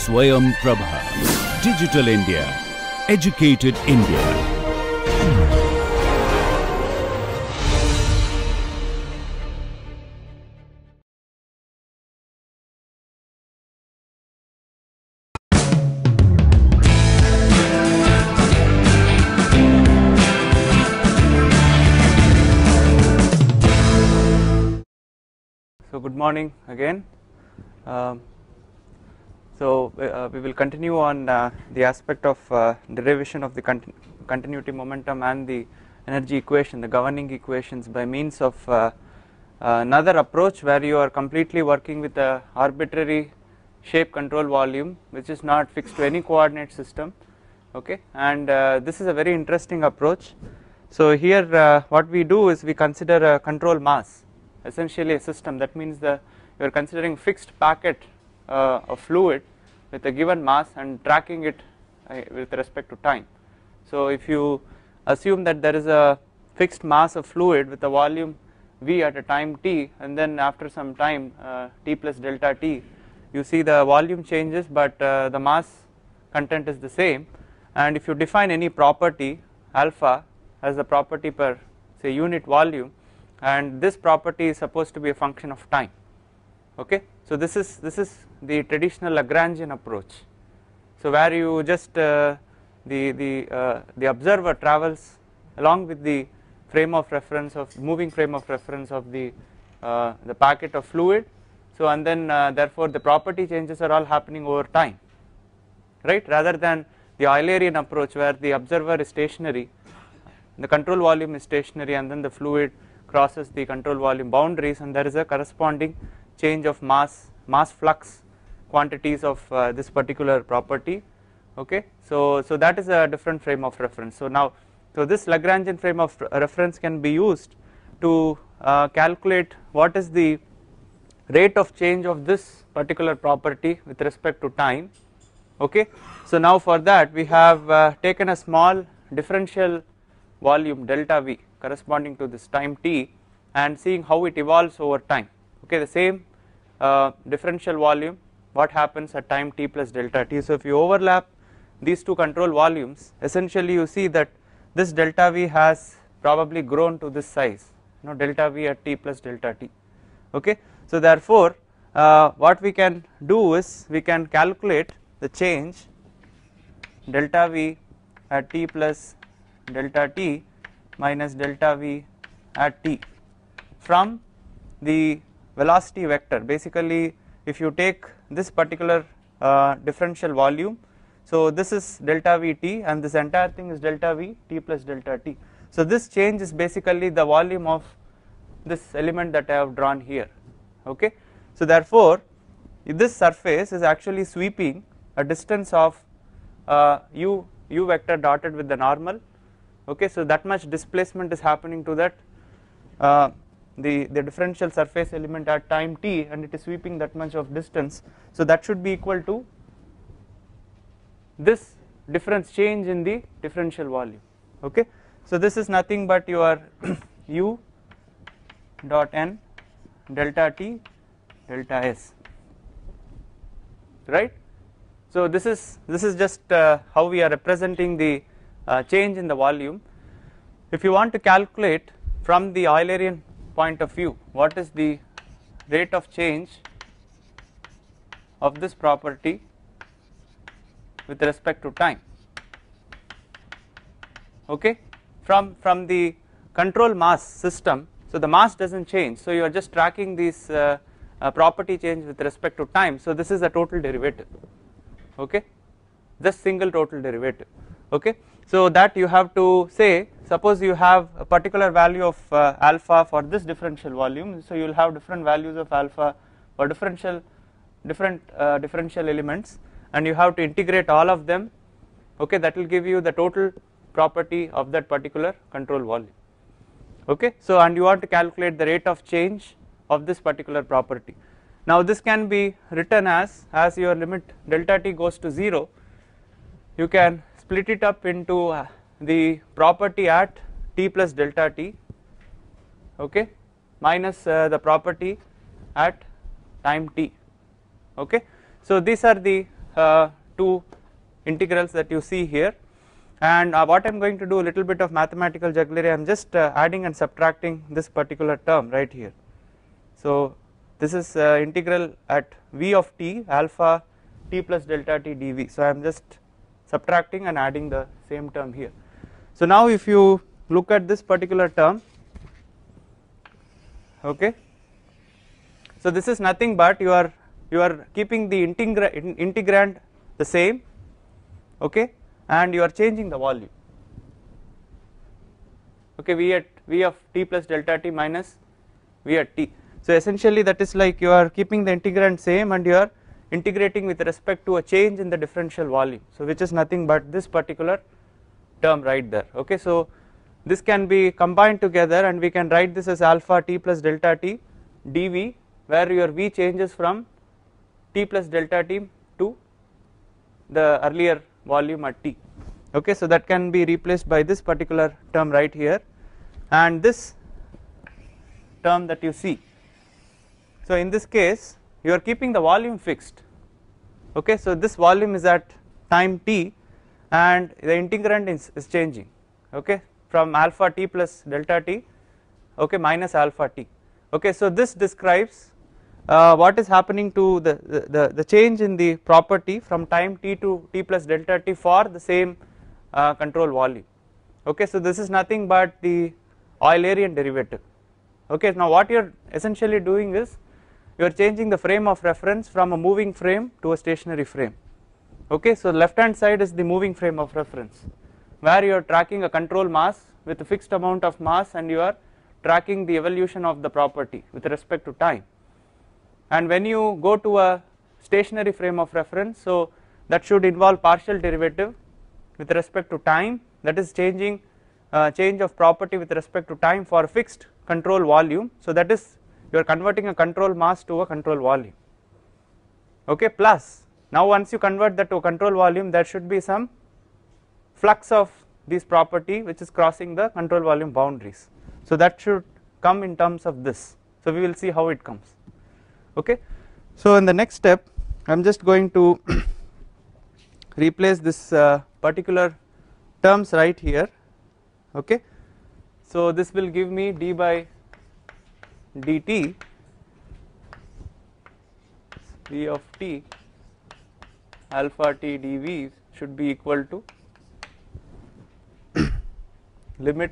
Swayam Prabha. Digital India. Educated India. So good morning again. We will continue on the aspect of derivation of the continuity momentum and the energy equation, the governing equations, by means of another approach where you are completely working with a arbitrary shape control volume which is not fixed to any coordinate system. Okay, and this is a very interesting approach. So here what we do is we consider a control mass, essentially a system. That means you are considering fixed packet of fluid with a given mass and tracking it with respect to time. So if you assume that there is a fixed mass of fluid with a volume V at a time t, and then after some time t plus delta t, you see the volume changes but the mass content is the same. And if you define any property alpha as the property per say unit volume, and this property is supposed to be a function of time. Okay, so this is the traditional Lagrangian approach. So where you just the observer travels along with the frame of reference of moving frame of reference of the packet of fluid. So and then therefore the property changes are all happening over time, right, rather than the Eulerian approach where the observer is stationary, the control volume is stationary, and then the fluid crosses the control volume boundaries and there is a corresponding change of mass flux quantities of this particular property. Okay, so that is a different frame of reference. So this Lagrangian frame of reference can be used to calculate what is the rate of change of this particular property with respect to time. Okay, so now for that we have taken a small differential volume delta V corresponding to this time t and seeing how it evolves over time. Okay, the same differential volume, what happens at time t plus delta t. So if you overlap these two control volumes, essentially you see that this delta V has probably grown to this size, delta V at t plus delta t. Okay, so therefore what we can do is we can calculate the change delta V at t plus delta t minus delta V at t from the velocity vector. Basically if you take this particular differential volume, so this is delta V t and this entire thing is delta V t plus delta t. So this change is basically the volume of this element that I have drawn here. Okay, so therefore this surface is actually sweeping a distance of u vector dotted with the normal. Okay, so that much displacement is happening to that the differential surface element at time t, and it is sweeping that much of distance. So that should be equal to this difference change in the differential volume. Okay, so this is nothing but your u dot n delta t delta s, right. So this is just how we are representing the change in the volume. If you want to calculate from the Eulerian point of view what is the rate of change of this property with respect to time, okay, from the control mass system, so the mass does not change, so you are just tracking this property change with respect to time. So this is a total derivative, okay, just single total derivative. Okay, so that you have to say, suppose you have a particular value of alpha for this differential volume, so you will have different values of alpha for different differential elements, and you have to integrate all of them. Okay, that will give you the total property of that particular control volume. Okay, so and you want to calculate the rate of change of this particular property. Now this can be written as your limit delta t goes to 0, you can split it up into the property at t plus delta t, okay, minus the property at time t. Okay, so these are the two integrals that you see here, and what I am going to do a little bit of mathematical jugglery. I am just adding and subtracting this particular term right here. So this is integral at v of t alpha t plus delta t dv. So I am just subtracting and adding the same term here. So now if you look at this particular term, okay, so this is nothing but you are keeping the integrand the same, okay, and you are changing the volume, okay, v of t plus delta t minus v at t. So essentially that is like you are keeping the integrand same and you are integrating with respect to a change in the differential volume, so which is nothing but this particular term right there, okay. So this can be combined together and we can write this as alpha t plus delta t dv, where your v changes from t plus delta t to the earlier volume at t, okay. So that can be replaced by this particular term right here and this term that you see. So in this case you are keeping the volume fixed, okay. So this volume is at time t and the integrand is changing, okay, from alpha t plus delta t, okay, minus alpha t, okay. So this describes what is happening to the change in the property from time t to t plus delta t for the same control volume, okay. So this is nothing but the Eulerian derivative, okay. Now what you are essentially doing is you are changing the frame of reference from a moving frame to a stationary frame, okay. So left hand side is the moving frame of reference, where you are tracking a control mass with a fixed amount of mass and you are tracking the evolution of the property with respect to time. And when you go to a stationary frame of reference, so that should involve partial derivative with respect to time, that is change of property with respect to time for a fixed control volume. So that is you are converting a control mass to a control volume, okay. Plus now once you convert that to a control volume, there should be some flux of this property which is crossing the control volume boundaries, so that should come in terms of this. So we will see how it comes, okay. So in the next step I am just going to replace this particular terms right here, okay. So this will give me d by dt v of t alpha t dv should be equal to limit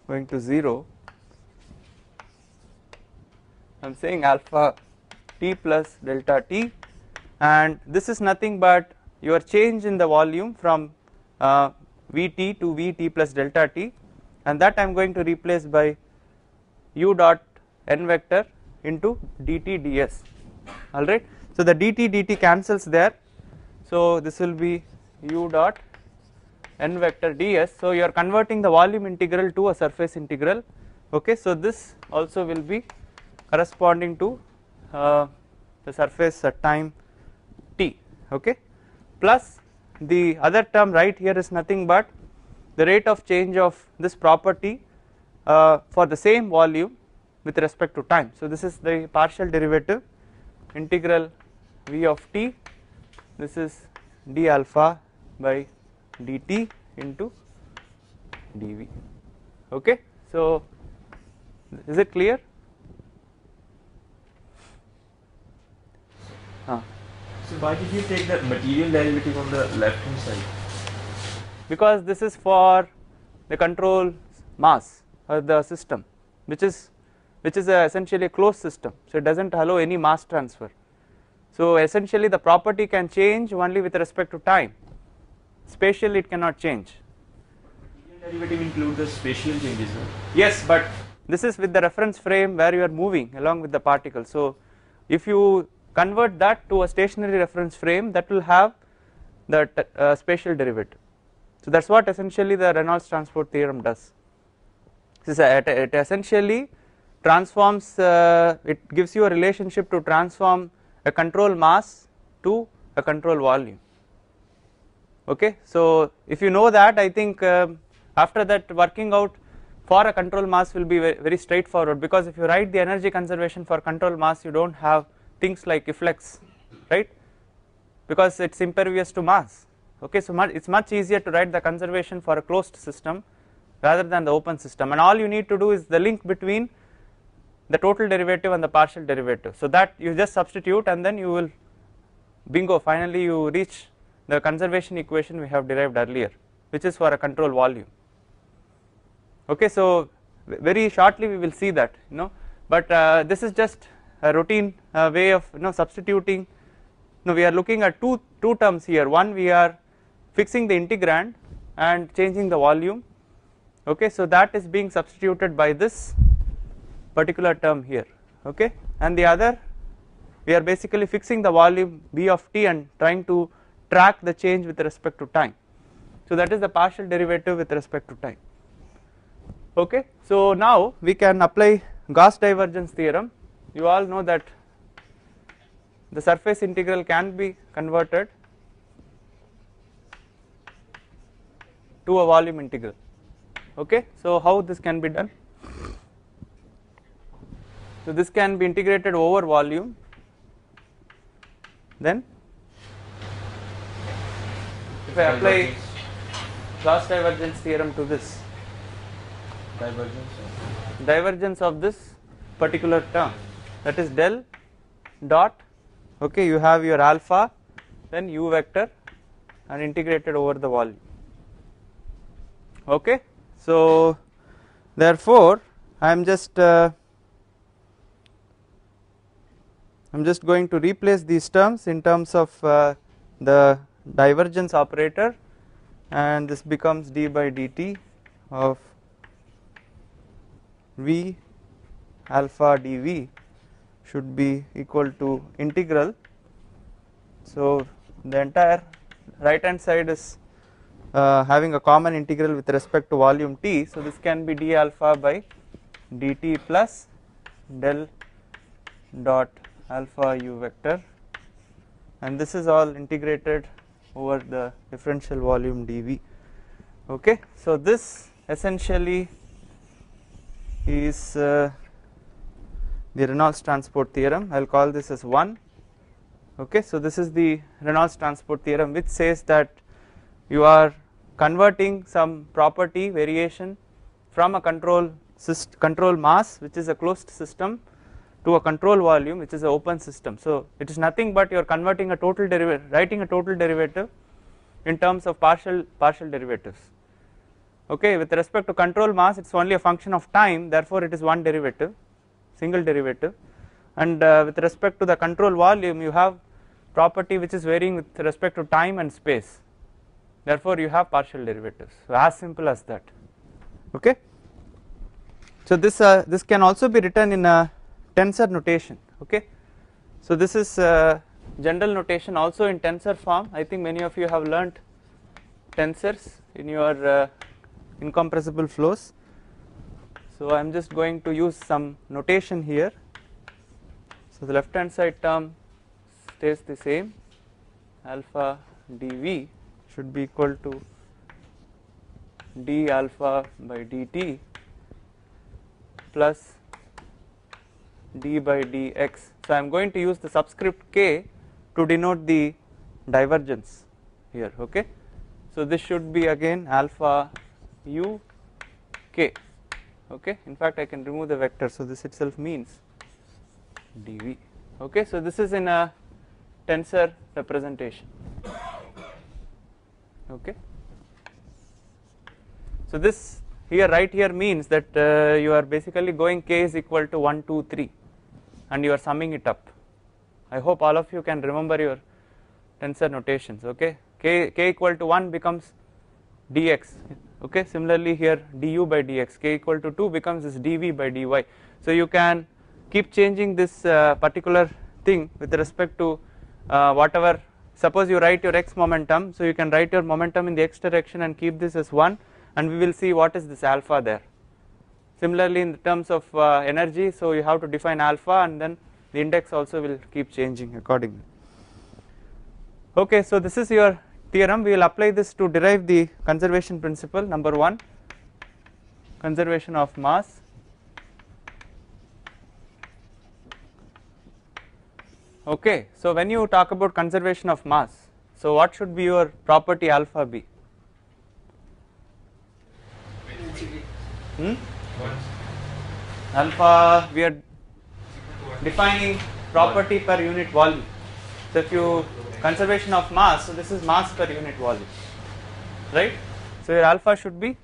going to 0, I am saying alpha t plus delta t, and this is nothing but your change in the volume from vt to vt plus delta t, and that I am going to replace by u dot n vector into dt ds, alright. So the dt dt cancels there, so this will be u dot n vector ds. So you are converting the volume integral to a surface integral, okay. So this also will be corresponding to the surface at time t, okay, plus the other term right here is nothing but the rate of change of this property for the same volume with respect to time. So this is the partial derivative integral v of t, this is d alpha by dt into dv, okay. So is it clear? So why did you take the material derivative on the left hand side? Because this is for the control mass or the system, which is essentially a closed system, so it does not allow any mass transfer. So essentially the property can change only with respect to time, spatially it cannot change. Material derivative include the spatial changes, right? Yes, but this is with the reference frame where you are moving along with the particle. So if you convert that to a stationary reference frame, that will have the spatial derivative. So that is what essentially the Reynolds transport theorem does. It essentially transforms, it gives you a relationship to transform a control mass to a control volume, okay. So if you know that, I think after that working out for a control mass will be very straightforward, because if you write the energy conservation for control mass, you do not have things like efflux, right, because it is impervious to mass. Okay, so it is much easier to write the conservation for a closed system rather than the open system, and all you need to do is the link between the total derivative and the partial derivative, so that you just substitute and then you will bingo, finally you reach the conservation equation we have derived earlier, which is for a control volume. Okay, so very shortly we will see that, but this is just a routine way of substituting. We are looking at two terms here. One, we are fixing the integrand and changing the volume. Okay, so that is being substituted by this particular term here. Okay, and the other, we are basically fixing the volume b of t and trying to track the change with respect to time. So that is the partial derivative with respect to time. Okay, so now we can apply Gauss divergence theorem. You all know that the surface integral can be converted to a volume integral. Okay, so how this can be done? So this can be integrated over volume, then if I apply Gauss divergence theorem to this, divergence of this particular term, that is del dot, okay, you have your alpha, then u vector and integrated over the volume. Okay, so therefore I am just going to replace these terms in terms of the divergence operator, and this becomes d by dt of v alpha dv should be equal to integral. So the entire right hand side is having a common integral with respect to volume t, so this can be d alpha by dt plus del dot alpha u vector, and this is all integrated over the differential volume dv. Okay, so this essentially is the Reynolds transport theorem. I will call this as 1. Okay, so this is the Reynolds transport theorem, which says that you are converting some property variation from a control mass, which is a closed system, to a control volume, which is an open system. So it is nothing but you are converting a total derivative, writing a total derivative in terms of partial derivatives. Okay, with respect to control mass, it is only a function of time, therefore it is one derivative, single derivative, and with respect to the control volume, you have property which is varying with respect to time and space, therefore you have partial derivatives. So as simple as that. Okay, so this can also be written in a tensor notation. Okay, so this is general notation also in tensor form. I think many of you have learnt tensors in your incompressible flows. So I am just going to use some notation here. So the left hand side term stays the same, alpha dv should be equal to d alpha by dt plus d by dx. So I am going to use the subscript k to denote the divergence here. Okay, so this should be again alpha u k. Okay, in fact I can remove the vector, so this itself means dv. Okay, so this is in a tensor representation. Okay, so this here right here means that you are basically going k is equal to 1 2 3 and you are summing it up. I hope all of you can remember your tensor notations. Okay, k equal to 1 becomes dx. Okay, similarly here du by dx, k equal to 2 becomes this dv by dy. So you can keep changing this particular thing with respect to whatever. Suppose you write your x momentum, so you can write your momentum in the x direction and keep this as 1, and we will see what is this alpha there. Similarly in the terms of energy, so you have to define alpha and then the index also will keep changing accordingly. Okay, so this is your theorem. We will apply this to derive the conservation principle number 1, conservation of mass. Okay, so when you talk about conservation of mass, so what should be your property alpha be? Alpha, we are defining property per unit volume. So if you conservation of mass, so this is mass per unit volume, right? So your alpha should be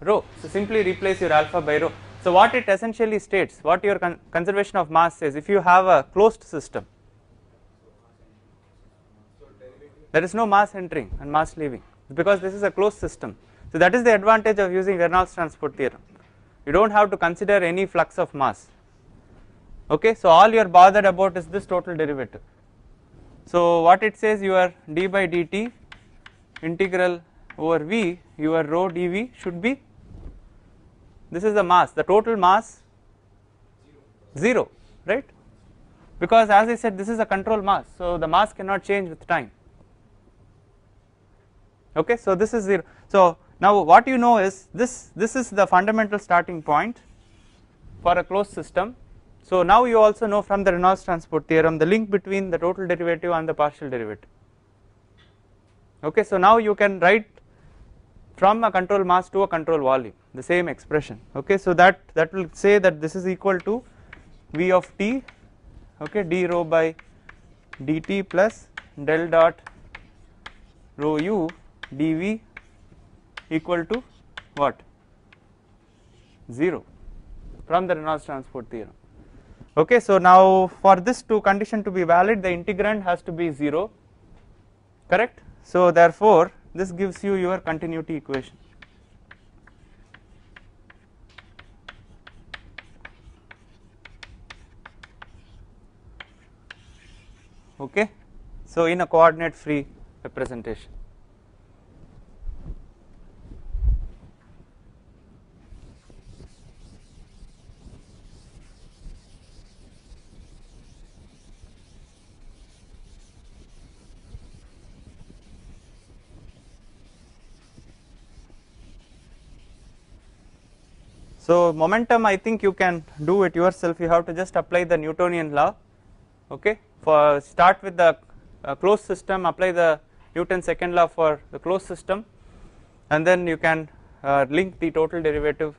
rho. So simply replace your alpha by rho. So what it essentially states, what your conservation of mass says, if you have a closed system, there is no mass entering and mass leaving because this is a closed system. So that is the advantage of using Reynolds transport theorem. You don't have to consider any flux of mass. Okay, so all you are bothered about is this total derivative. So what it says, your d by dt integral over v, your rho dv should be, this is the mass, the total mass 0, right? Because as I said, this is a control mass, so the mass cannot change with time. Okay, so this is 0. So now what you know is this is the fundamental starting point for a closed system. So now you also know from the Reynolds transport theorem the link between the total derivative and the partial derivative. Okay, so now you can write from a control mass to a control volume the same expression. Okay, so that will say that this is equal to v of t, okay, d rho by dt plus del dot rho u dv equal to what? 0 from the Reynolds transport theorem. Okay, so now for this condition to be valid, the integrand has to be 0, correct? So therefore this gives you your continuity equation. Okay, so in a coordinate free representation. So momentum, I think you can do it yourself. You have to just apply the Newtonian law. Okay, for start with the closed system, apply the Newton's second law for the closed system, and then you can link the total derivative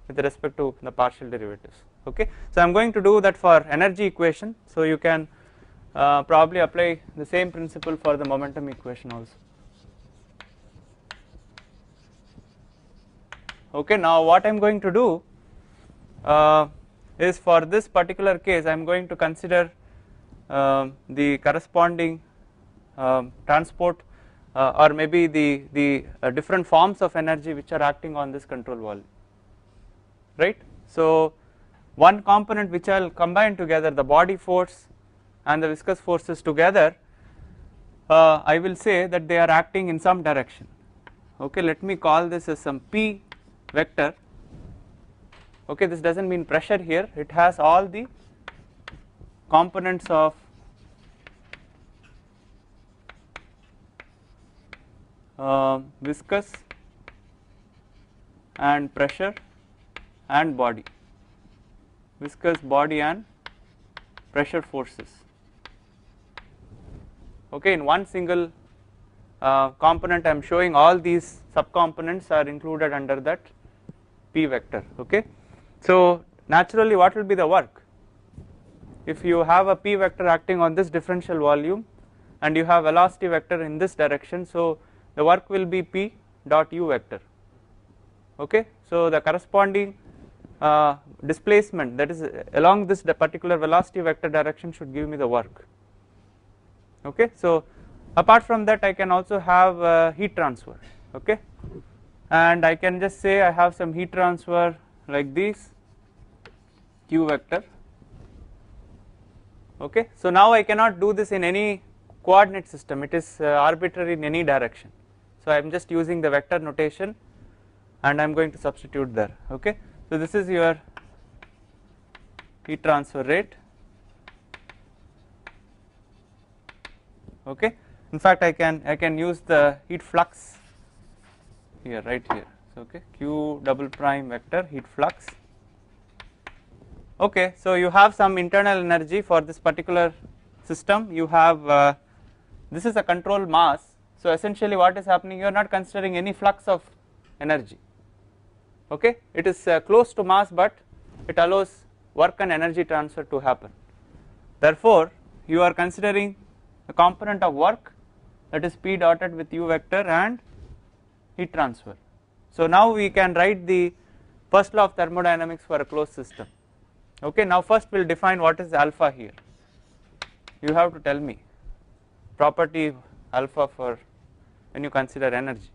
with respect to the partial derivatives. Okay, so I am going to do that for energy equation. So you can probably apply the same principle for the momentum equation also. Okay, now what I am going to do is for this particular case I am going to consider the corresponding transport or maybe the different forms of energy which are acting on this control volume, right. So one component which I will combine together, the body force and the viscous forces together, I will say that they are acting in some direction. Okay, let me call this as some p vector. Okay, this does not mean pressure here, it has all the components of viscous and pressure and body, viscous, body and pressure forces. Okay, in one single component I am showing all these subcomponents are included under that p vector. Okay, so naturally what will be the work? If you have a p vector acting on this differential volume and you have velocity vector in this direction, so the work will be p dot u vector. Okay, so the corresponding displacement that is along this particular velocity vector direction should give me the work. Okay, so apart from that I can also have heat transfer. Okay, and I can just say I have some heat transfer like this q vector. Okay, so now I cannot do this in any coordinate system, it is arbitrary in any direction. So I am just using the vector notation and I am going to substitute there. Okay, so this is your heat transfer rate. Okay, in fact I can use the heat flux here, right here. So okay, q double prime vector heat flux Okay, so you have some internal energy for this particular system. You have this is a control mass. So essentially what is happening, you are not considering any flux of energy. Okay, it is close to mass, but it allows work and energy transfer to happen. Therefore you are considering a component of work, that is P dotted with U vector and heat transfer. So now we can write the first law of thermodynamics for a closed system. Okay, now first we will define what is alpha here. You have to tell me property alpha for when you consider energy.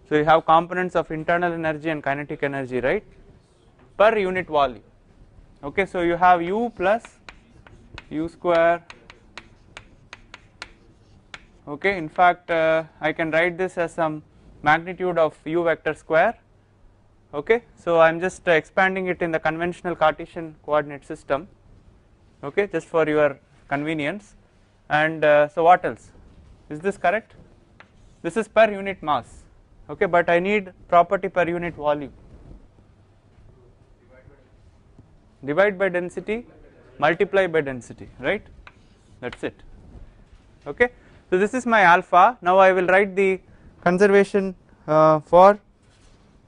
So you have components of internal energy and kinetic energy, right, per unit volume. Okay, so you have U plus U square. Okay, in fact I can write this as some magnitude of U vector square. Okay, so I am just expanding it in the conventional Cartesian coordinate system, okay, just for your convenience. And so what else, is this correct? This is per unit mass, okay, but I need property per unit volume. Divide by density, multiply by density, right, that is it. Okay, so this is my alpha. Now I will write the conservation for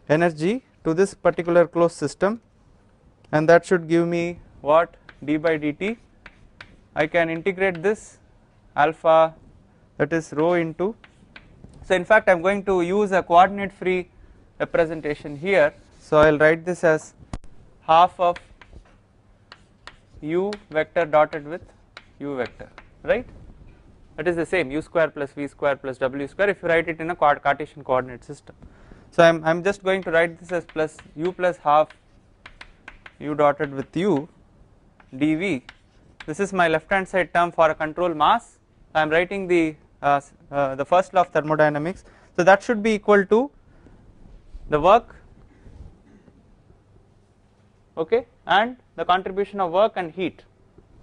energy to this particular closed system, and that should give me what, d by dt. I can integrate this alpha, that is rho into, so in fact I am going to use a coordinate free representation here. So I will write this as half of u vector dotted with u vector, right, that is the same, u square plus v square plus w square if you write it in a Cartesian coordinate system. So I am just going to write this as plus u plus half u dotted with u dv. This is my left hand side term for a control mass. I am writing the first law of thermodynamics. So that should be equal to the work, okay, and the contribution of work and heat.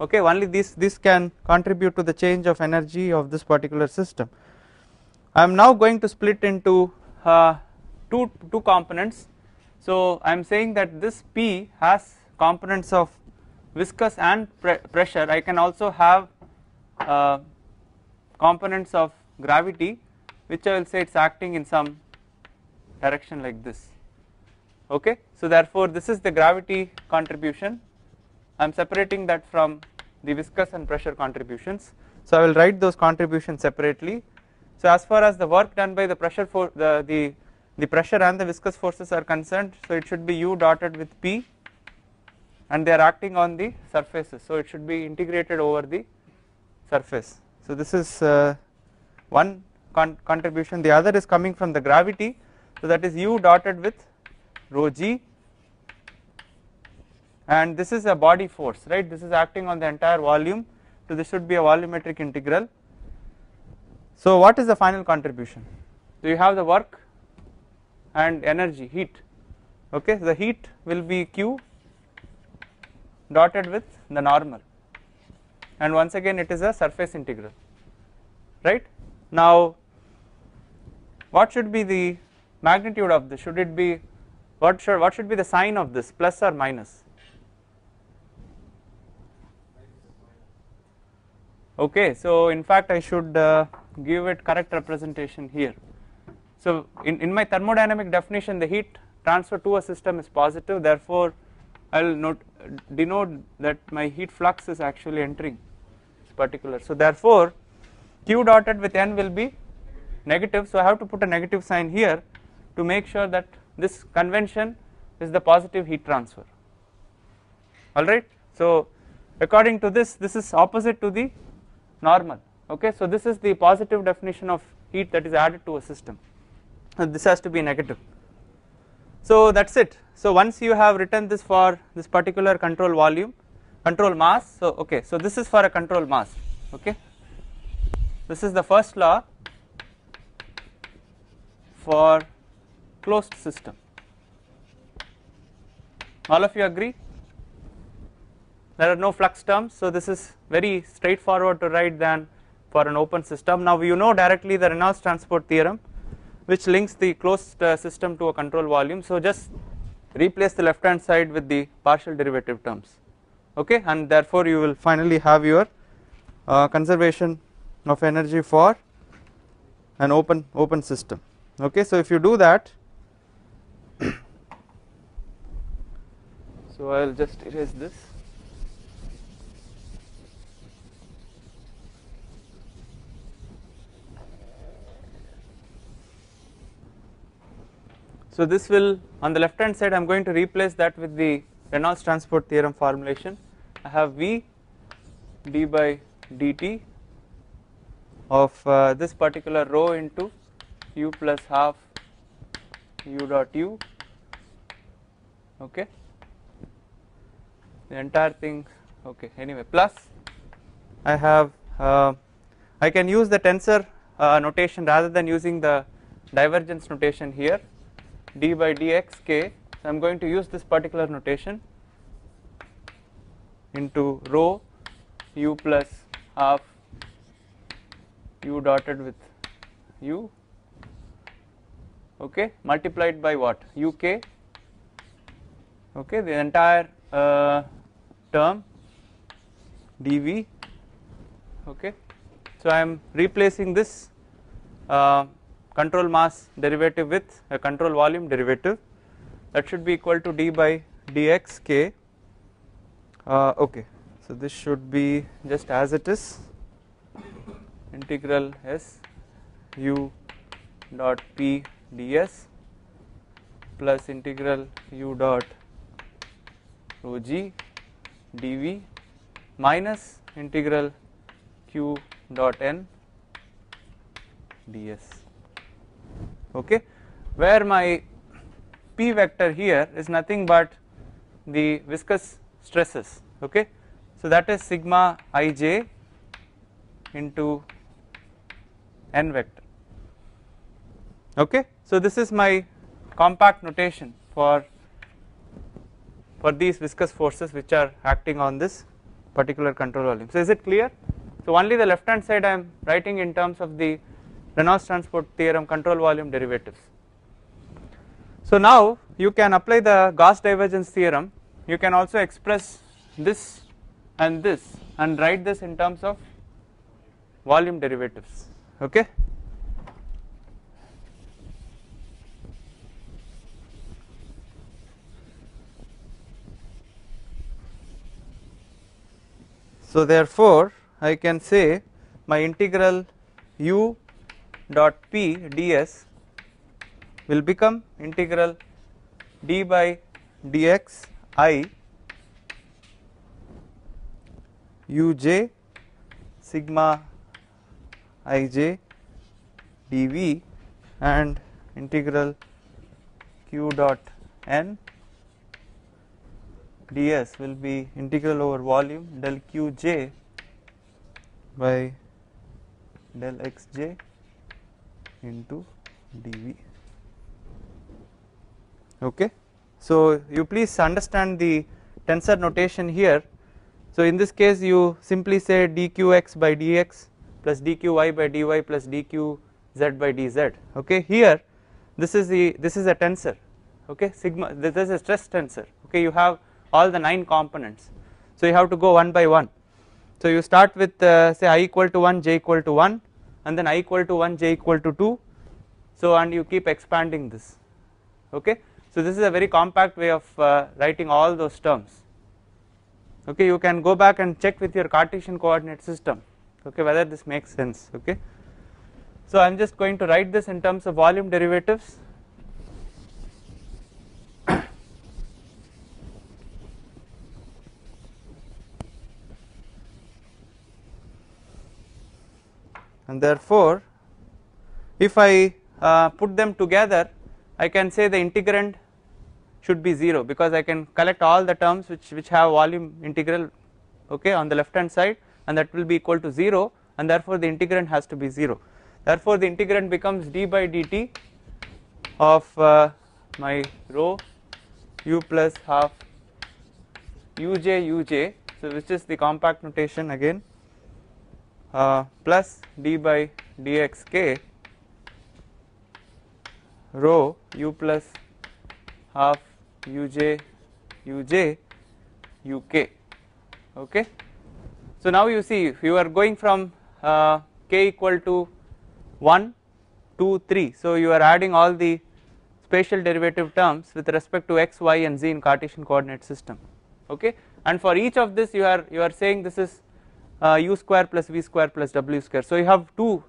Okay, only this can contribute to the change of energy of this particular system. I am now going to split into two components. So I am saying that this P has components of viscous and pressure. I can also have components of gravity, which I will say it is acting in some direction like this. Okay, so therefore this is the gravity contribution. I am separating that from the viscous and pressure contributions. So I will write those contributions separately. So as far as the work done by the pressure for the pressure and the viscous forces are concerned, so it should be U dotted with P, and they are acting on the surfaces, so it should be integrated over the surface. So this is one contribution. The other is coming from the gravity, so that is U dotted with rho g, and this is a body force, right, this is acting on the entire volume, so this should be a volumetric integral. So what is the final contribution? So you have the work and energy, heat. Okay, so the heat will be Q dotted with the normal, and once again it is a surface integral, right. Now what should be the magnitude of this? Should it be, what should be the sign of this, plus or minus? Okay, so in fact I should give it correct representation here. So in my thermodynamic definition, the heat transfer to a system is positive, therefore I will denote that my heat flux is actually entering this particular. So therefore Q dotted with N will be negative, so I have to put a negative sign here to make sure that this convention is the positive heat transfer. Alright, so according to this, this is opposite to the normal. Okay, so this is the positive definition of heat that is added to a system, and this has to be negative. So that's it. So once you have written this for this particular control volume, control mass, so okay, so this is for a control mass. Okay, this is the first law for closed system. All of you agree? There are no flux terms, so this is very straightforward to write than for an open system. Now you know directly the Reynolds transport theorem, which links the closed system to a control volume. So just replace the left hand side with the partial derivative terms, okay, and therefore you will finally have your conservation of energy for an open system, okay. So if you do that, so I will just erase this. So this will, on the left hand side I am going to replace that with the Reynolds transport theorem formulation. I have V d by dt of this particular rho into u plus half u dot u, okay, the entire thing, okay, anyway, plus I have I can use the tensor notation rather than using the divergence notation here, d by dx k. So I am going to use this particular notation into rho u plus half u dotted with u, okay, multiplied by what, uk, okay, the entire term dv, okay. So I am replacing this control mass derivative with a control volume derivative, that should be equal to d by dx k, okay. So this should be just as it is, integral s u dot p ds plus integral u dot rho g dv minus integral q dot n ds, okay, where my p vector here is nothing but the viscous stresses, okay. So that is sigma ij into n vector, okay. So this is my compact notation for these viscous forces which are acting on this particular control volume. So is it clear? So only the left hand side I am writing in terms of the Reynolds transport theorem control volume derivatives. So now you can apply the Gauss divergence theorem, you can also express this and write this in terms of volume derivatives, okay. So therefore I can say my integral u dot p ds will become integral d by dx I uj sigma ij dv and integral q dot n ds will be integral over volume del qj by del xj into dv, okay. So you please understand the tensor notation here. So in this case you simply say dqx by dx plus dqy by dy plus dqz by dz, okay. Here this is a tensor, okay, sigma, this is a stress tensor, okay. You have all the 9 components, so you have to go one by one. So you start with say I equal to 1, j equal to 1, and then I equal to 1, j equal to 2, so and you keep expanding this, okay. So this is a very compact way of writing all those terms, okay. You can go back and check with your Cartesian coordinate system, okay, whether this makes sense, okay. So I am just going to write this in terms of volume derivatives. And therefore if I put them together I can say the integrand should be 0, because I can collect all the terms which have volume integral, okay, on the left hand side, and that will be equal to 0, and therefore the integrand has to be 0. Therefore the integrand becomes d by dt of my rho u plus half uj, so which is the compact notation again, plus d by dx k rho u plus half uj uj uk. Okay. So now you see if you are going from k equal to 1, 2, 3, so you are adding all the spatial derivative terms with respect to x, y and z in Cartesian coordinate system. Okay, and for each of this you are saying this is u square plus v square plus w square. So you have two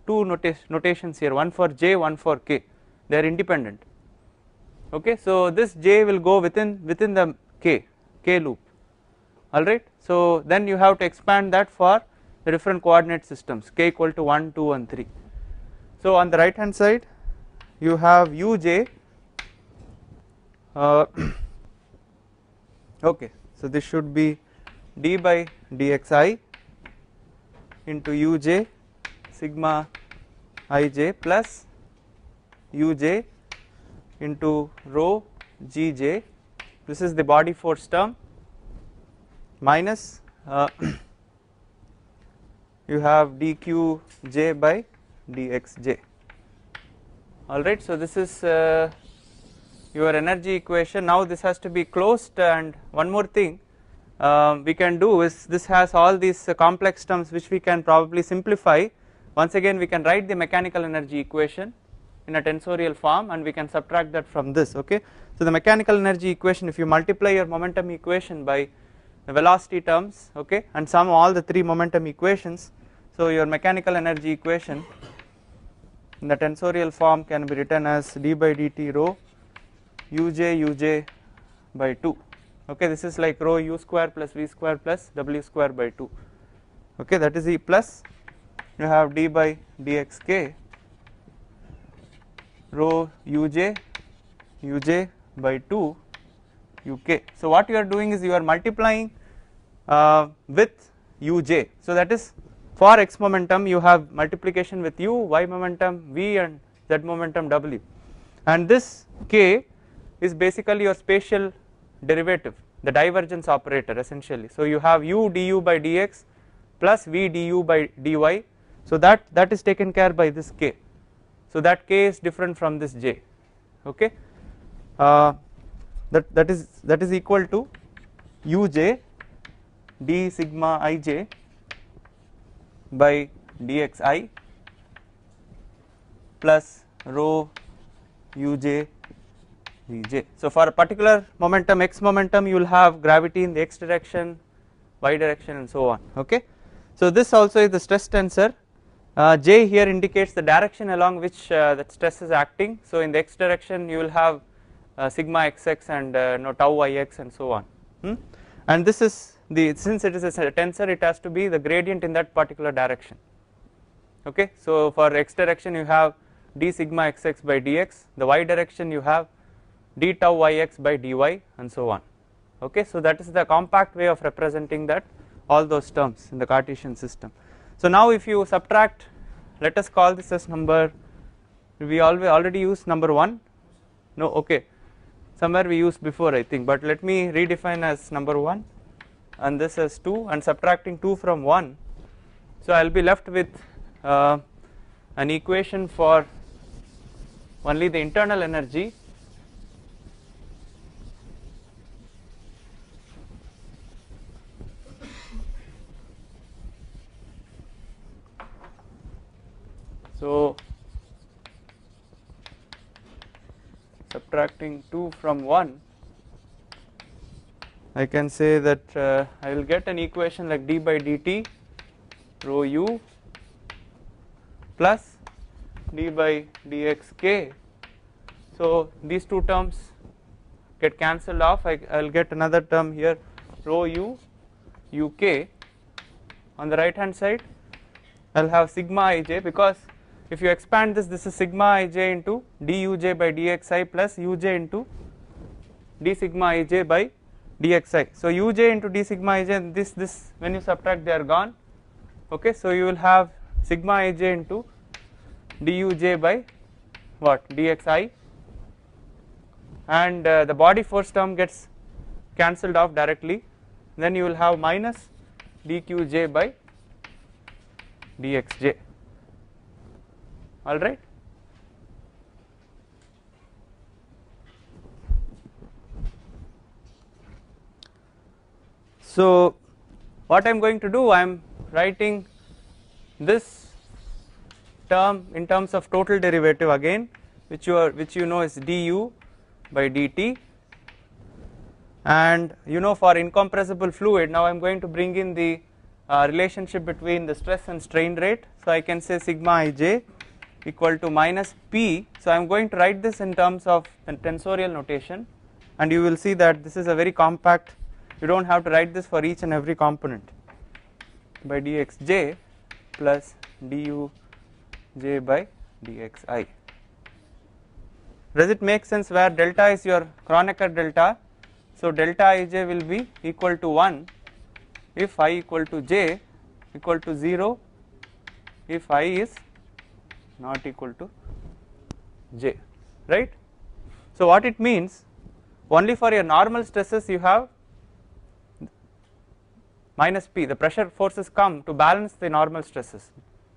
notations here, one for j, one for k, they are independent. Okay, so this j will go within the k loop. Alright, so then you have to expand that for the different coordinate systems k equal to 1, 2 and 3. So on the right hand side you have uj okay, so this should be d by dxi into uj sigma ij plus uj into rho gj, this is the body force term, minus you have dqj by dxj. Alright, so this is your energy equation. Now this has to be closed, and one more thing we can do is this has all these complex terms which we can probably simplify. Once again we can write the mechanical energy equation in a tensorial form and we can subtract that from this. Okay, so the mechanical energy equation, if you multiply your momentum equation by the velocity terms, okay, and sum all the three momentum equations, so your mechanical energy equation in the tensorial form can be written as d by dt rho uj by 2. Okay, this is like rho u square plus v square plus w square by 2. Okay, that is E plus you have d by dxk rho uj by 2 uk. So what you are doing is you are multiplying with uj, so that is for x momentum you have multiplication with u, y momentum v and z momentum w, and this k is basically your spatial derivative, the divergence operator essentially. So you have u du by dx plus v du by dy, so that is taken care by this k, so that k is different from this j. Okay, that is equal to uj d sigma ij by dxi plus rho uj vj. So for a particular momentum, x momentum, you will have gravity in the x direction, y direction and so on. Okay, so this also is the stress tensor. J here indicates the direction along which that stress is acting. So in the x direction you will have sigma xx and tau ix and so on. And this is the, since it is a tensor, it has to be the gradient in that particular direction. Okay, so for x direction you have d sigma xx by dx, the y direction you have d tau ix by dy and so on. Okay, so that is the compact way of representing that, all those terms in the Cartesian system. So now if you subtract, let us call this as number, we already used number 1, no, okay, somewhere we used before I think, but let me redefine as number 1 and this as 2, and subtracting 2 from 1, so I will be left with an equation for only the internal energy so subtracting 2 from 1, I can say that I will get an equation like d by dt rho u plus d by dxk. So these two terms get cancelled off, I will get another term here rho u uk. On the right hand side I will have sigma ij, because if you expand this, this is sigma ij into duj by dxi plus uj into d sigma ij by dxi. So uj into d sigma ij, and this when you subtract they are gone. Okay, so you will have sigma ij into duj by what, dxi, and the body force term gets cancelled off directly, then you will have minus dqj by dxj. Alright. So what I am going to do, I am writing this term in terms of total derivative again, which you know is du by dt, and you know for incompressible fluid, now I am going to bring in the relationship between the stress and strain rate. So I can say sigma ij equal to minus p. So I am going to write this in terms of tensorial notation, and you will see that this is a very compact, you do not have to write this for each and every component, by dxj plus duj by dxi. Does it make sense where delta is your Kronecker delta? So delta ij will be equal to 1 if I equal to j equal to 0 if I is not equal to j, right. So what it means, only for your normal stresses you have minus p, the pressure forces come to balance the normal stresses,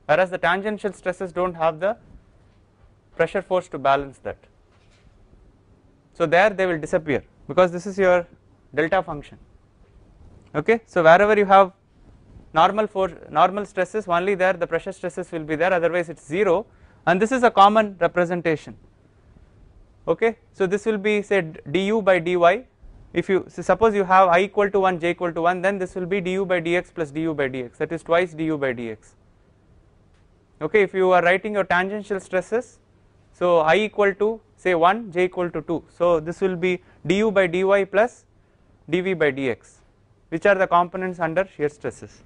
whereas the tangential stresses do not have the pressure force to balance that. So there they will disappear because this is your delta function. Okay, so wherever you have normal stresses, only there the pressure stresses will be there, otherwise it is 0, and this is a common representation. Okay, so this will be say du by dy. If you suppose you have I equal to 1, j equal to 1, then this will be du by dx plus du by dx, that is twice du by dx. Okay, if you are writing your tangential stresses, so I equal to say 1, j equal to 2, so this will be du by dy plus dv by dx, which are the components under shear stresses.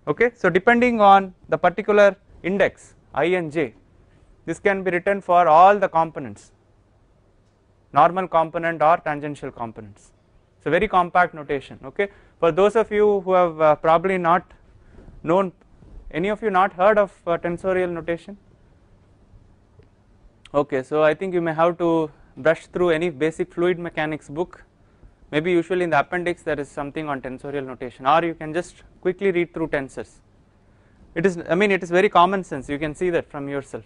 Okay, so depending on the particular index I and j, this can be written for all the components, normal component or tangential components. It's a very compact notation. Okay, for those of you who have probably not known, any of you not heard of tensorial notation? Okay, so I think you may have to brush through any basic fluid mechanics book. Maybe usually in the appendix there is something on tensorial notation, or you can just quickly read through tensors. It is, I mean, it is very common sense, you can see that from yourself.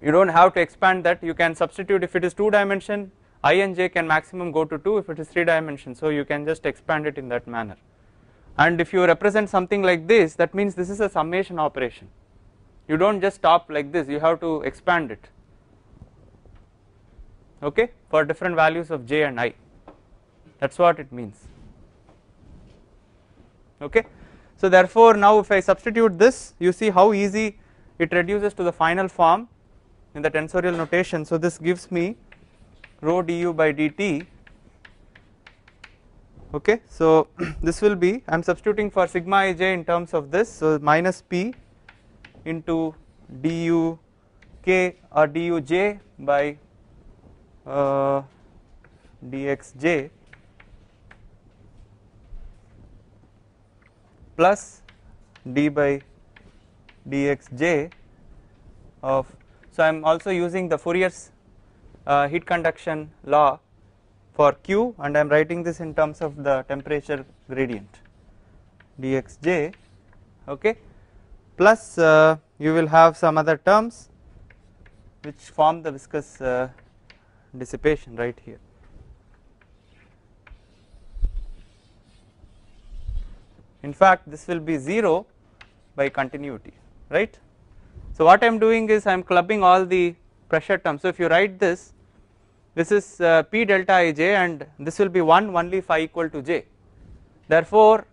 You do not have to expand that, you can substitute. If it is 2 dimension, I and j can maximum go to 2, if it is 3 dimension, so you can just expand it in that manner. And if you represent something like this, that means this is a summation operation, you do not just stop like this, you have to expand it, okay, for different values of j and I, that is what it means. Okay, so therefore now if I substitute this, you see how easy it reduces to the final form in the tensorial notation. So this gives me rho du by dt. Okay, so this will be, I am substituting for sigma ij in terms of this, so minus p into du k or duj by dxj plus d by dxj of, so I am also using the Fourier's heat conduction law for Q, and I am writing this in terms of the temperature gradient dxj, okay, plus you will have some other terms which form the viscous dissipation right here. In fact this will be 0 by continuity, right. So what I am doing is I am clubbing all the pressure terms. So if you write this, this is P delta Ij, and this will be 1 only if I equal to j. Therefore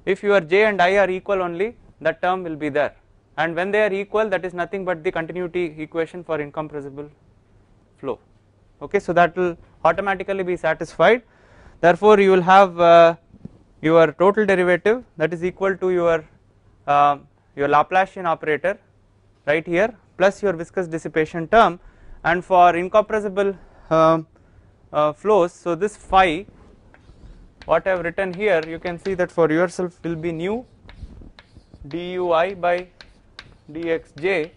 if your j and I are equal only, that term will be there, and when they are equal, that is nothing but the continuity equation for incompressible flow. Okay, so that will automatically be satisfied. Therefore you will have your total derivative, that is equal to your Laplacian operator right here plus your viscous dissipation term, and for incompressible flows, so this phi what I have written here, you can see that for yourself will be nu dui by dxj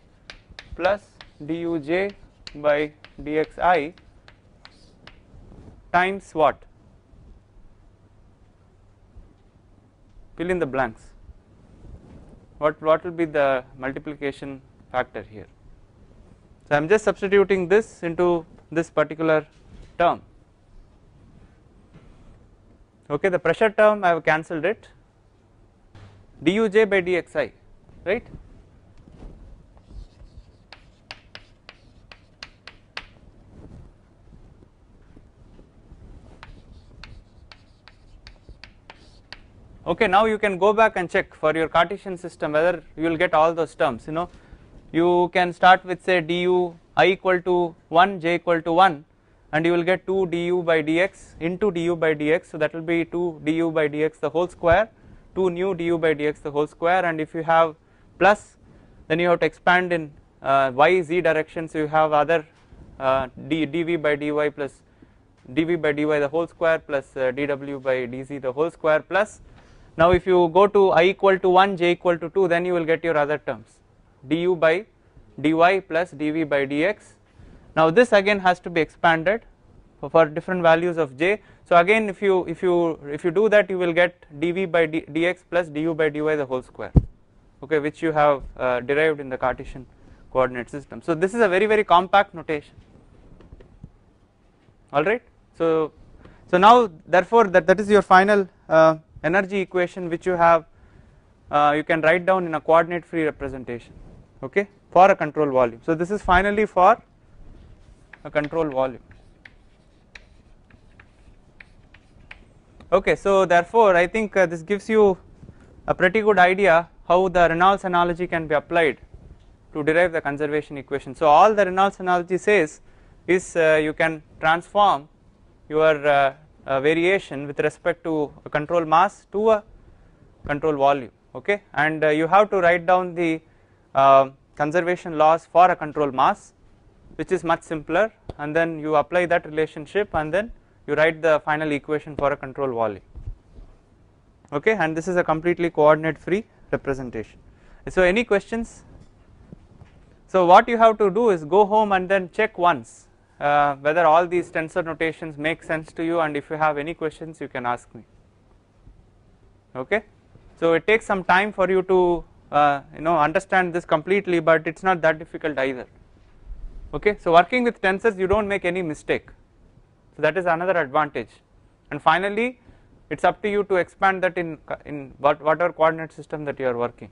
plus duj by dxi times what, fill in the blanks, what will be the multiplication factor here. So I am just substituting this into this particular term. Okay, the pressure term I have cancelled it, duj by dxi, right. Okay, now you can go back and check for your Cartesian system whether you will get all those terms. You can start with say du I equal to 1, j equal to 1, and you will get 2 du by dx into du by dx, so that will be 2 du by dx the whole square, 2 nu du by dx the whole square, and if you have plus, then you have to expand in y z direction, so you have other dv by dy plus dv by dy the whole square plus dw by dz the whole square plus. Now if you go to I equal to 1, j equal to 2, then you will get your other terms, du by dy plus dv by dx. Now this again has to be expanded for different values of j. So again if you do that, you will get dv by dx plus du by dy the whole square, okay, which you have derived in the Cartesian coordinate system. So this is a very, very compact notation. Alright, so now therefore that is your final energy equation, which you have you can write down in a coordinate free representation, okay, for a control volume. So this is finally for a control volume. Okay, so therefore I think this gives you a pretty good idea how the Reynolds analogy can be applied to derive the conservation equation. So all the Reynolds analogy says is you can transform your variation with respect to a control mass to a control volume, okay, and you have to write down the conservation laws for a control mass, which is much simpler, and then you apply that relationship and then you write the final equation for a control volume, okay, and this is a completely coordinate free representation. So any questions? So what you have to do is go home and then check once whether all these tensor notations make sense to you, and if you have any questions you can ask me, okay. So it takes some time for you to understand this completely, but it's not that difficult either, okay. So working with tensors, you don't make any mistake, so that is another advantage, and finally it's up to you to expand that in whatever coordinate system that you are working,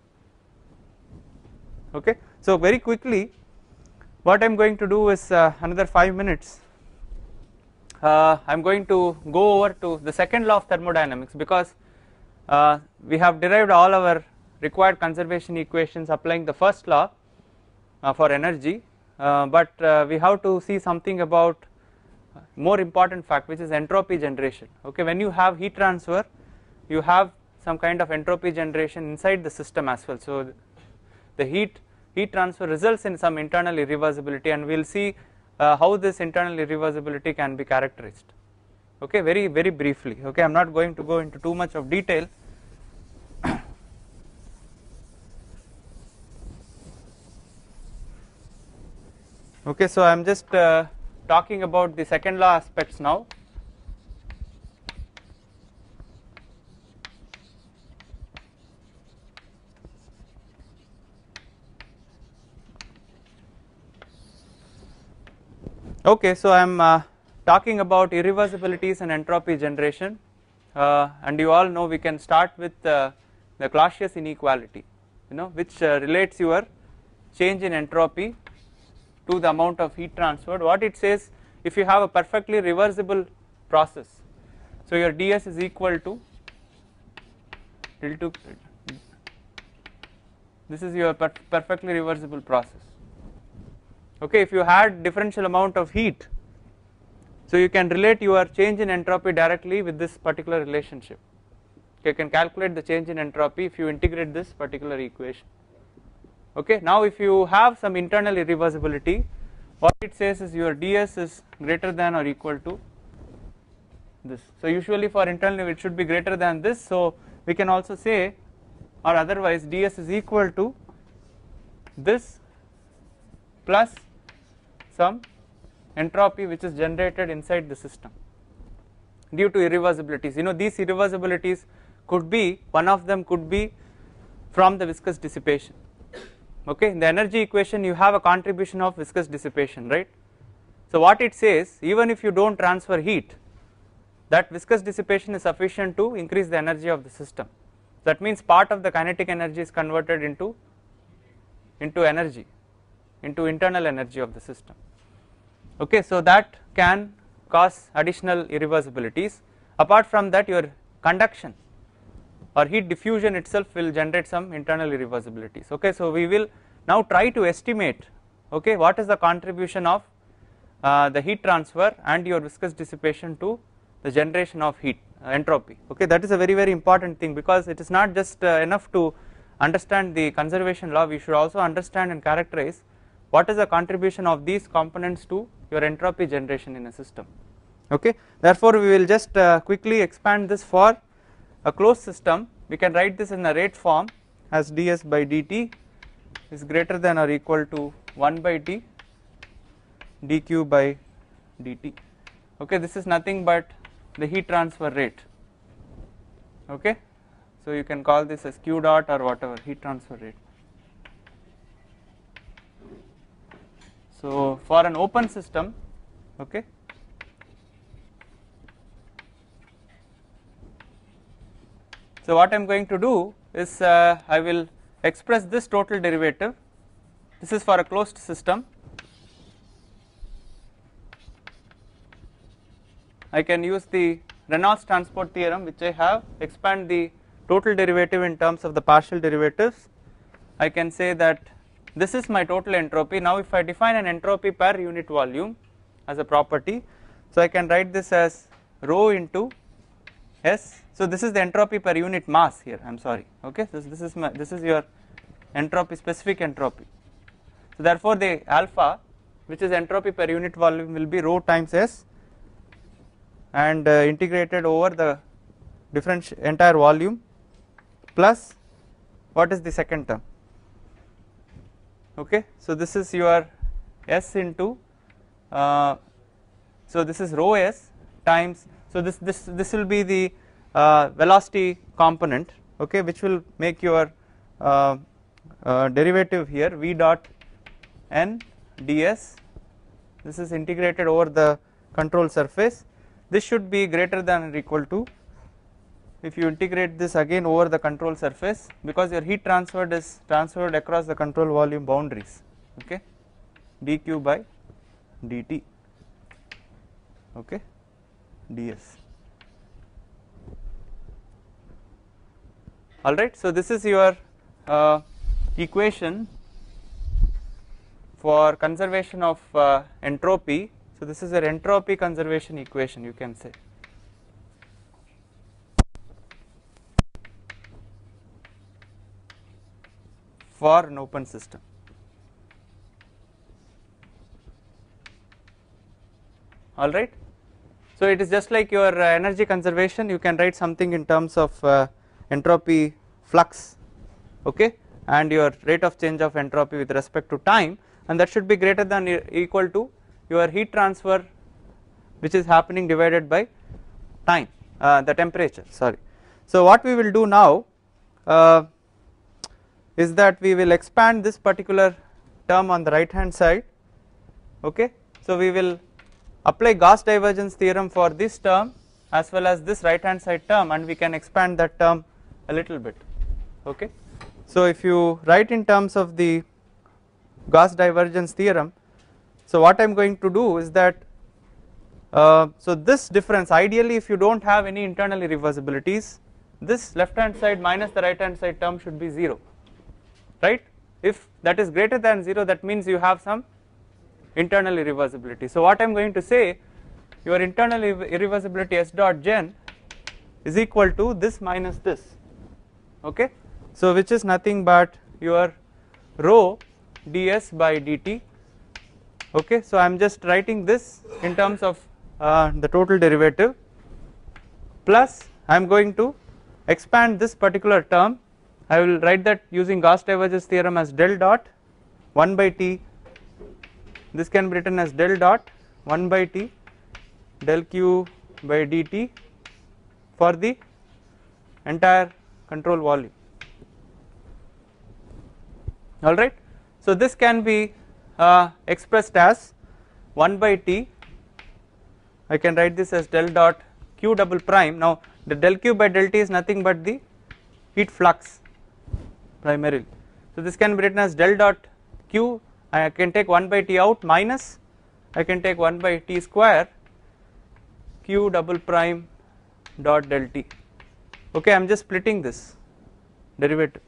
okay. So very quickly what I am going to do is another 5 minutes I am going to go over to the second law of thermodynamics, because we have derived all our required conservation equations applying the first law for energy, but we have to see something about more important fact, which is entropy generation, okay. When you have heat transfer, you have some kind of entropy generation inside the system as well, so the heat transfer results in some internal irreversibility, and we will see how this internal irreversibility can be characterized, okay, very, very briefly, okay. I am not going to go into too much of detail. Okay, so I am just talking about the second law aspects now. Okay, so I am talking about irreversibilities and entropy generation, and you all know we can start with the Clausius inequality, which relates your change in entropy to the amount of heat transferred. What it says, if you have a perfectly reversible process, so your ds is equal to this is your perfectly reversible process, okay. If you had differential amount of heat, so you can relate your change in entropy directly with this particular relationship, okay. You can calculate the change in entropy if you integrate this particular equation, okay. Now if you have some internal irreversibility, what it says is your ds is greater than or equal to this. So usually for internal it should be greater than this, so we can also say, or otherwise ds is equal to this plus some entropy which is generated inside the system due to irreversibilities. These irreversibilities could be, one of them could be from the viscous dissipation, okay. In the energy equation you have a contribution of viscous dissipation, right. So what it says, even if you don't transfer heat, that viscous dissipation is sufficient to increase the energy of the system. That means part of the kinetic energy is converted into energy, into internal energy of the system. Okay, so that can cause additional irreversibilities. Apart from that, your conduction or heat diffusion itself will generate some internal irreversibilities. Okay, so we will now try to estimate, okay, what is the contribution of the heat transfer and your viscous dissipation to the generation of heat entropy. Okay, that is a very important thing, because it is not just enough to understand the conservation law, we should also understand and characterize what is the contribution of these components to your entropy generation in a system. Okay, therefore we will just quickly expand this for a closed system. We can write this in a rate form as ds by dt is greater than or equal to 1 by t dq by dt. Okay, this is nothing but the heat transfer rate. Okay, so you can call this as q dot or whatever, heat transfer rate. So for an open system, okay, so what I am going to do is I will express this total derivative. This is for a closed system. I can use the Reynolds transport theorem, which I have, expand the total derivative in terms of the partial derivatives. I can say that this is my total entropy. Now if I define an entropy per unit volume as a property, so I can write this as rho into S. So this is the entropy per unit mass here, I am sorry. Okay, this is your entropy, specific entropy. So therefore the alpha, which is entropy per unit volume, will be rho times S and integrated over the entire volume plus what is the second term. Okay, so this is your S into so this is rho S times, so this will be the velocity component, okay, which will make your derivative here v dot n ds. This is integrated over the control surface. This should be greater than or equal to, if you integrate this again over the control surface, because your heat transferred is transferred across the control volume boundaries, okay, dq by dt, okay, ds. Alright, so this is your equation for conservation of entropy. So this is an entropy conservation equation, you can say. For an open system. Alright, so it is just like your energy conservation. You can write something in terms of entropy flux, okay, and your rate of change of entropy with respect to time, and that should be greater than or equal to your heat transfer which is happening divided by time, the temperature, sorry. So what we will do now is that we will expand this particular term on the right hand side, okay. So we will apply Gauss divergence theorem for this term as well as this right hand side term, and we can expand that term a little bit, okay. So if you write in terms of the Gauss divergence theorem, so what I am going to do is that so this difference, ideally if you do not have any internal irreversibilities, this left hand side minus the right hand side term should be 0, right. If that is greater than 0, that means you have some internal irreversibility. So what I am going to say, your internal irreversibility S dot gen is equal to this minus this, okay. So which is nothing but your rho ds by dt, okay. So I am just writing this in terms of the total derivative, plus I am going to expand this particular term. I will write that using Gauss divergence theorem as del dot 1 by t, this can be written as del dot 1 by t del q by dt for the entire control volume. Alright, so this can be expressed as 1 by t, I can write this as del dot q double prime. Now the del q by del t is nothing but the heat flux primarily. So this can be written as del dot q, I can take 1 by t out minus I can take 1 by t square q double prime dot del t. Okay, I am just splitting this derivative,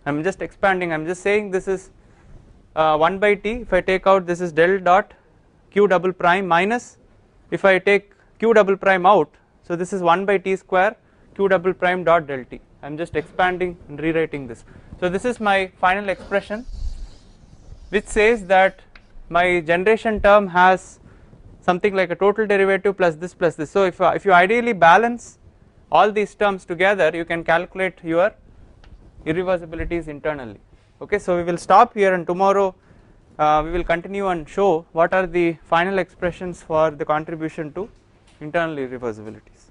I am just expanding, I am just saying this is 1 by t, if I take out this is del dot q double prime minus, if I take q double prime out, so this is 1 by t square q double prime dot del t. I am just expanding and rewriting this. So this is my final expression, which says that my generation term has something like a total derivative plus this plus this. So if you ideally balance all these terms together, you can calculate your irreversibilities internally. Okay, so we will stop here, and tomorrow we will continue and show what are the final expressions for the contribution to internal irreversibilities.